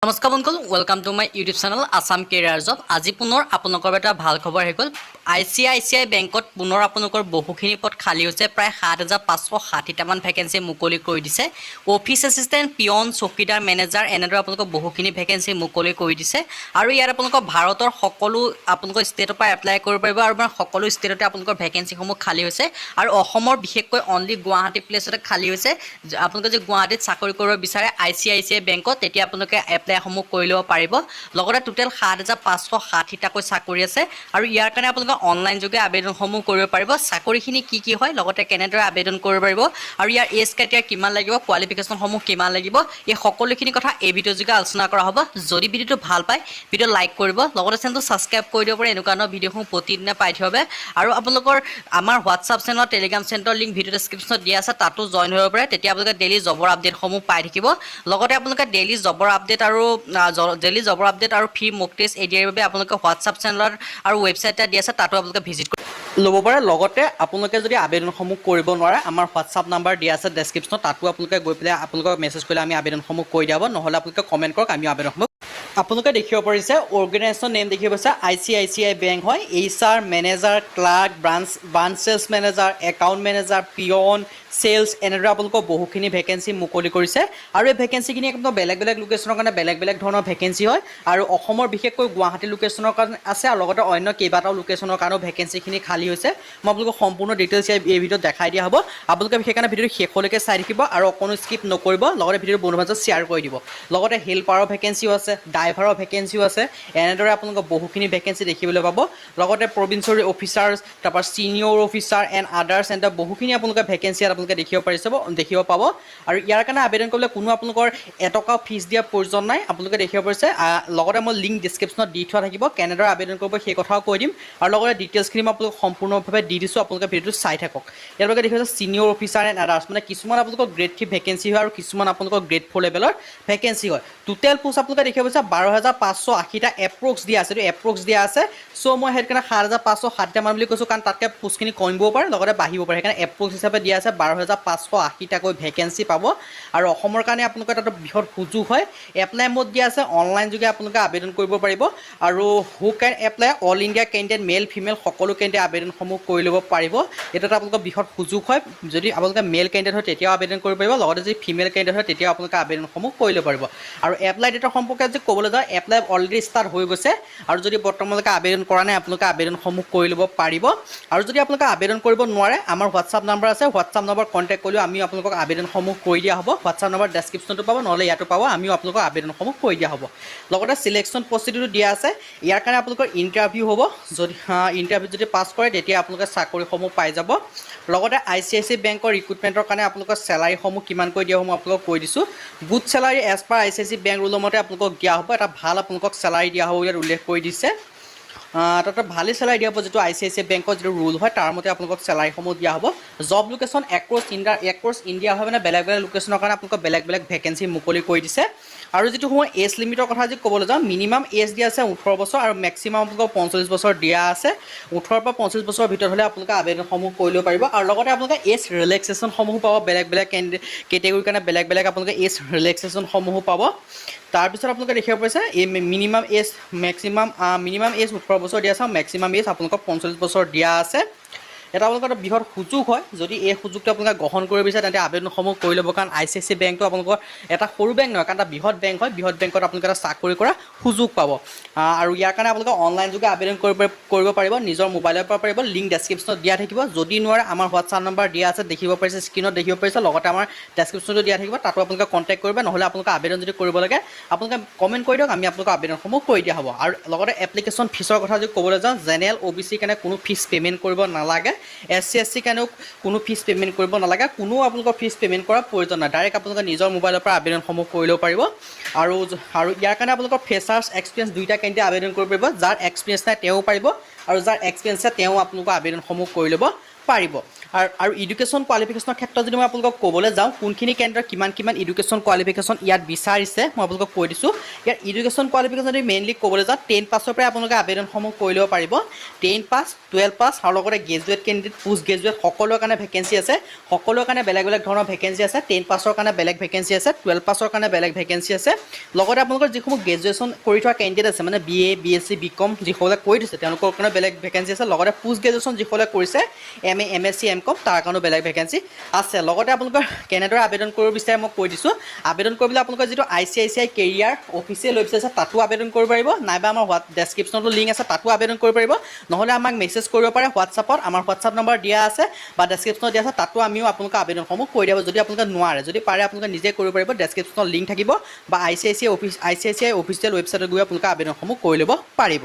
নমস্কাৰ বন্ধুসকল, welcome to my YouTube channel Assam career job. আজি পুনৰ আপোনালোকৰ এটা ভাল খবৰ আহি গ'ল। ICICI বেংকত পুনৰ আপোনালোকৰ বহুখিনি পদ খালী হৈছে। প্ৰায় ৭,৫৬০টামান ভেকেঞ্চি মুকলি কৰি দিছে। অফিচ এছিষ্টেণ্ট, পিয়ন, চকীদাৰ, মেনেজাৰ এনেদৰে আপোনালোকৰ বহুখিনি ভেকেঞ্চি মুকলি কৰি দিছে। আৰু ইয়াত আপোনালোকৰ ভাৰতৰ সকলো আপোনালোকৰ ষ্টেটৰ পৰা এপ্লাই কৰিব পাৰিব আৰু সকলো ষ্টেটতে আপোনালোকৰ ভেকেঞ্চিসমূহ খালী হৈছে। আৰু অসমৰ বিশেষকৈ অনলি গুৱাহাটী প্লেচতে খালী হৈছে। আপোনালোকে যে গুৱাহাটীত চাকৰি কৰিব বিচাৰে ICICI বেংকত, তেতিয়া আপোনালোকে এপ্লাইসমূহ কৰি ল'ব পাৰিব। লগতে টোটেল ৭,৫৬০টাকৈ চাকৰি আছে আৰু ইয়াৰ কাৰণে আপোনালোকে অনলাইন যোগে আবেদনসমূহ কৰিব পাৰিব। চাকৰিখিনি কি হয়, লগতে কেনেদৰে আবেদন কৰিব পাৰিব আৰু ইয়াৰ এজ ক্ৰাইটেৰিয়া কিমান লাগিব, কোৱালিফিকেশ্যনসমূহ কিমান লাগিব, এই সকলোখিনি কথা এই ভিডিঅ' যোগে আলোচনা কৰা হ'ব। যদি ভিডিঅ'টো ভাল পায় ভিডিঅ' লাইক কৰিব, লগতে চেনেলটো ছাবস্ক্ৰাইব কৰি দিব পাৰে এনেকুৱা ধৰণৰ ভিডিঅ'সমূহ প্ৰতিদিনে পাই থাকিব বাবে। আৰু আপোনালোকৰ আমাৰ হোৱাটছআপ চেনেল, টেলিগ্ৰাম চেনেলৰ লিংক ভিডিঅ' ডেছক্ৰিপশ্যনত দিয়া আছে, তাতো জইন হ'ব পাৰে। তেতিয়া আপোনালোকে ডেইলি জবৰ আপডেটসমূহ পাই থাকিব। লগতে আপোনালোকে ডেইলি জবৰ আপডেট আৰু ফ্ৰী মক টেষ্ট এডিয়াৰ বাবে আপোনালোকে হোৱাটছআপ চেনেলৰ আৰু ৱেবছাইট এটা দিয়া আছে, তাতো আপোনালোকে ভিজিট ল'ব পাৰে। লগতে আপোনালোকে যদি আবেদনসমূহ কৰিব নোৱাৰে, আমাৰ হোৱাটছআপ নাম্বাৰ দিয়া আছে ডেছক্ৰিপশ্যনত, তাতো আপোনালোকে গৈ পেলাই আপোনালোকক মেছেজ কৰিলে আমি আবেদনসমূহ কৰি দিয়াব। নহ'লে আপোনালোকে কমেণ্ট কৰক, আমি আবেদনসমূহ আপোনালোকে দেখিব পাৰিছে। অৰ্গেনাইজেশ্যন নেম দেখিব পাৰিছে, ICICI বেংক হয়। HR, manager, clerk, branch sales manager, account manager, peon, sales এনেদৰে আপোনালোকৰ বহুখিনি ভেকেঞ্চি মুকলি কৰিছে। আৰু এই ভেকেঞ্চিখিনি একদম বেলেগ বেলেগ লোকেশ্যনৰ কাৰণে বেলেগ বেলেগ ধৰণৰ ভেকেঞ্চি হয়। আৰু অসমৰ বিশেষকৈ গুৱাহাটী লোকেশ্যনৰ কাৰণে আছে, আৰু লগতে অন্য কেইবাটাও লোকেশ্যনৰ কাৰণেও ভেকেঞ্চিখিনি খালী হৈছে। মই আপোনালোকক সম্পূৰ্ণ ডিটেইলছ এই ভিডিঅ'ত দেখাই দিয়া হ'ব। আপোনালোকে সেইকাৰণে ভিডিঅ'টো শেষলৈকে চাই থাকিব আৰু অকণো স্কিপ নকৰিব। লগতে ভিডিঅ'টো বন্ধু মাজত শ্বেয়াৰ কৰি দিব। লগতে হেল্পাৰৰ ভেকেঞ্চিও আছে, ড্ৰাইভাৰৰ ভেকেঞ্চিও আছে। এনেদৰে আপোনালোকক বহুখিনি ভেকেঞ্চি দেখিবলৈ পাব। লগতে প্ৰভিঞ্চৰ অফিচাৰ্ছ, তাৰপৰা senior officer and others and বহুখিনি আপোনালোকে ভেকেঞ্চি ইয়াত আপোনালোকে দেখিব পাব। আৰু ইয়াৰ কাৰণে আবেদন কৰিবলৈ কোনো আপোনালোকৰ এটকাও ফিজ দিয়াৰ প্ৰয়োজন নাই। আপোনালোকে দেখিব পাৰিছে। লগতে মই লিংক ডিছক্ৰিপশ্যনত দি থোৱা থাকিব, কেনেদৰে আবেদন কৰিব সেই কথাও কৈ দিম। আৰু লগতে ডিটেইলছখিনি মই আপোনালোকক সম্পূৰ্ণভাৱে দি দিছোঁ, আপোনালোকে ভিডিঅ'টো চাই থাকক। ইয়াৰ লগে দেখিব পাৰিছে ছিনিয়ৰ অফিচাৰ এণ্ড আদাৰ্ছ, মানে কিছুমান আপোনালোকৰ গ্ৰেড 3 ভেকেঞ্চি হয় আৰু কিছুমান আপোনালোকৰ গ্ৰেড 4 লেভেলৰ ভেকেঞ্চি হয়। টোটেল পোষ্ট আপোনালোকে দেখিব পাৰিছে 12,580টা এপ্ৰক্স দিয়া আছে। এইটো এপ্ৰক্স দিয়া আছে। চ' মই সেইকাৰণে 7,560টামান বুলি কৈছোঁ, কাৰণ তাতকৈ পোষ্টখিনি কমিবও পাৰে, লগতে বাঢ়িব পাৰে। সেইকাৰণে এপ্ৰক্স হিচাপে দিয়া আছে 12,580টাকৈ ভেকেঞ্চি পাব। আৰু অসমৰ কাৰণে আপোনালোকৰ এটা বৃহৎ সুযোগ হয়। এপ্লাই মোড দিয়া আছে, অনলাইন যোগে আপোনালোকে আবেদন কৰিব পাৰিব। আৰু who can apply, all India candidate, male female সকলো কেণ্ডিডেট আবেদনসমূহ কৰি ল'ব পাৰিব। এইটো এটা আপোনালোকৰ বৃহৎ সুযোগ হয়। যদি আপোনালোকে মেল কেণ্ডিডেট হয় তেতিয়াও আবেদন কৰিব পাৰিব, লগতে যদি ফিমেল কেণ্ডিডেট হয় তেতিয়াও আপোনালোকে আবেদনসমূহ কৰি ল'ব পাৰিব। আৰু এপ্লাই ডেটৰ সম্পৰ্কে যদি ক'বলৈ যাওঁ, এপ্লাই অলৰেডি ষ্টাৰ্ট হৈ গৈছে। আৰু যদি বৰ্তমানলৈকে আবেদন কৰা নাই, আপোনালোকে আবেদনসমূহ কৰি ল'ব পাৰিব। আৰু যদি আপোনালোকে আবেদন কৰিব নোৱাৰে, আমাৰ হোৱাটছআপ নাম্বাৰ আছে, হোৱাটছআপ নাম্বাৰ কণ্টেক্ট কৰিলেও আমি আপোনালোকক আবেদনসমূহ কৰি দিয়া হ'ব। হোৱাটছআপ নাম্বাৰ ডেছক্ৰিপশ্যনটো পাব, নহ'লে ইয়াতো পাব, আমিও আপোনালোকক আবেদনসমূহ কৰি দিয়া হ'ব। লগতে চিলেকশ্যন প্ৰচিডিউৰটো দিয়া আছে। ইয়াৰ কাৰণে আপোনালোকৰ ইণ্টাৰভিউ হ'ব। যদি ইণ্টাৰভিউ যদি পাছ কৰে, তেতিয়া আপোনালোকে চাকৰিসমূহ পাই যাব। লগতে ICICI বেংকৰ ৰিক্ৰুটমেণ্টৰ কাৰণে আপোনালোকৰ চেলাৰীসমূহ কিমানকৈ দিয়া হ'ব মই আপোনালোকক কৈ দিছোঁ। Good salary as per ICICI bank ৰুলৰ মতে আপোনালোকক দিয়া হ'ব। এটা ভাল আপোনালোকক চেলাৰী দিয়া হ'ব ইয়াত উল্লেখ কৰি দিছে। তাতে ভালেই চেলাৰী দিয়া হ'ব, যিটো ICICI বেংকৰ যিটো ৰুল হয় তাৰ মতে আপোনালোকক চেলাৰীসমূহ দিয়া হ'ব। জব লোকেশ্যন এক্ৰছ ইণ্ডিয়া হয়, মানে বেলেগ বেলেগ লোকেশ্যনৰ কাৰণে আপোনালোকক বেলেগ বেলেগ ভেকেঞ্চি মুকলি কৰি দিছে। আৰু যিটো সময় এজ লিমিটৰ কথা যদি ক'বলৈ যাওঁ, মিনিমাম এজ দিয়া আছে 18 বছৰ আৰু মেক্সিমাম আপোনালোকক 45 বছৰ দিয়া আছে। 18 পৰা 25 বছৰৰ ভিতৰত হ'লে আপোনালোকে আবেদনসমূহ কৰি ল'ব পাৰিব। আৰু লগতে আপোনালোকে এজ ৰিলেক্সেশ্যনসমূহো পাব, বেলেগ বেলেগ কেটেগৰীৰ কাৰণে বেলেগ বেলেগ আপোনালোকে এজ ৰিলেক্সেশ্যনসমূহো পাব। তাৰপিছত আপোনালোকে দেখিব পাৰিছে এই মিনিমাম এজ 18 বছৰ দিয়া আছে, মেক্সিমাম এজ আপোনালোকক 45 বছৰ দিয়া আছে। এটা আপোনালোকৰ এটা বৃহৎ সুযোগ হয়। যদি এই সুযোগটো আপোনালোকে গ্ৰহণ কৰিব বিচাৰে, তেন্তে আবেদনসমূহ কৰি ল'ব। কাৰণ ICICI বেংকটো আপোনালোকৰ এটা সৰু বেংক নহয়, কাৰণ এটা বৃহৎ বেংক হয়। বৃহৎ বেংকত আপোনালোকে এটা চাকৰি কৰা সুযোগ পাব। আৰু ইয়াৰ কাৰণে আপোনালোকে অনলাইন যোগে আবেদন কৰিব পাৰিব, নিজৰ মোবাইলৰ পৰা পাৰিব। লিংক ডেছক্ৰিপশ্যনত দিয়া থাকিব। যদি নোৱাৰে, আমাৰ হোৱাটছআপ নাম্বাৰ দিয়া আছে, দেখিব পাৰিছে, স্ক্ৰীণত দেখিব পাৰিছে। লগতে আমাৰ ডেছক্ৰিপশ্যনটো দিয়া থাকিব, তাতো আপোনালোকে কণ্টেক্ট কৰিব। নহ'লে আপোনালোকে আবেদন যদি কৰিব লাগে, আপোনালোকে কমেণ্ট কৰি দিয়ক, আমি আপোনালোকৰ আবেদনসমূহ কৰি দিয়া হ'ব। আৰু লগতে এপ্লিকেশ্যন ফিজৰ কথা যদি ক'বলৈ যাওঁ, জেনেৰেল OBC কাৰণে কোনো ফিজ পে'মেণ্ট কৰিব নালাগে। SC SC কাৰণেও কোনো ফিজ পে'মেণ্ট কৰিব নালাগে। কোনো আপোনালোকৰ ফিজ পে'মেণ্ট কৰাৰ প্ৰয়োজন নাই। ডাইৰেক্ট আপোনালোকে নিজৰ মোবাইলৰ পৰা আবেদনসমূহ কৰি ল'ব পাৰিব। আৰু ইয়াৰ কাৰণে আপোনালোকৰ ফ্ৰেছাৰ্ছ এক্সপিৰিয়েঞ্চ দুইটা কেণ্ডিডেট আবেদন কৰিব পাৰিব। যাৰ এক্সপিৰিয়েঞ্চ নাই তেওঁ পাৰিব, আৰু যাৰ এক্সপিৰিয়েঞ্চ আছে তেওঁ আপোনালোকৰ আবেদনসমূহ কৰি ল'ব পাৰিব। আৰু এডুকেশ্যন কোৱালিফিকেশ্যনৰ ক্ষেত্ৰত যদি মই আপোনালোকক ক'বলৈ যাওঁ কোনখিনি কেন্দ্ৰ কিমান এডুকেশ্যন কোৱালিফিকেশ্যন ইয়াত বিচাৰিছে মই আপোনালোকক কৈ দিছোঁ ইয়াৰ এডুকেশ্যন কোৱালিফিকেশ্যন যদি মেইনলি ক'বলৈ যাওঁ 10 পাছৰ পৰাই আপোনালোকে আবেদনসমূহ কৰি ল'ব পাৰিব 10 পাছ 12 পাছ আৰু লগতে গ্ৰেজুৱেট কেণ্ডিডেট পোষ্ট গ্ৰেজুৱেট সকলোৰে কাৰণে ভেকেঞ্চি আছে সকলোৰে কাৰণে বেলেগ বেলেগ ধৰণৰ ভেকেঞ্চি আছে 10 পাছৰ কাৰণে বেলেগ ভেকেঞ্চি আছে 12 পাছৰ কাৰণে বেলেগ ভেকেঞ্চি আছে লগতে আপোনালোকৰ যিসমূহ গ্ৰেজুৱেশ্যন কৰি থোৱা কেণ্ডিডেট আছে মানে BA BSc BCom যিসকলে কৰি দিছে তেওঁলোকৰ কাৰণে বেলেগ ভেকেঞ্চি আছে লগতে পোষ্ট গ্ৰেজুৱেশ্যন যিসকলে কৰিছে MA MSc MCom তাৰ কাৰণেও বেলেগ ভেকেঞ্চি আছে লগতে আপোনালোকৰ কেনেদৰে আবেদন কৰিব বিচাৰে মই কৈ দিছোঁ আবেদন কৰিবলৈ আপোনালোকৰ যিটো ICICI কেৰিয়াৰ অফিচিয়েল ৱেবছাইট আছে তাতো আবেদন কৰিব পাৰিব নাইবা আমাৰ ডেছক্ৰিপশ্যনতো লিংক আছে তাতো আবেদন কৰিব পাৰিব নহ'লে আমাক মেছেজ কৰিব পাৰে হোৱাটছআপত আমাৰ হোৱাটছআপ নম্বৰ দিয়া আছে বা ডেছক্ৰিপশ্যনত দিয়া আছে তাতো আমিও আপোনালোকৰ আবেদনসমূহ কৰি দিব যদি আপোনালোকে নোৱাৰে যদি পাৰে আপোনালোকে নিজে কৰিব পাৰিব ডেছক্ৰিপশ্যনত লিংক থাকিব বা ICICI অফিচিয়েল ৱেবছাইটত গৈ আপোনালোকে আবেদনসমূহ কৰি ল'ব পাৰিব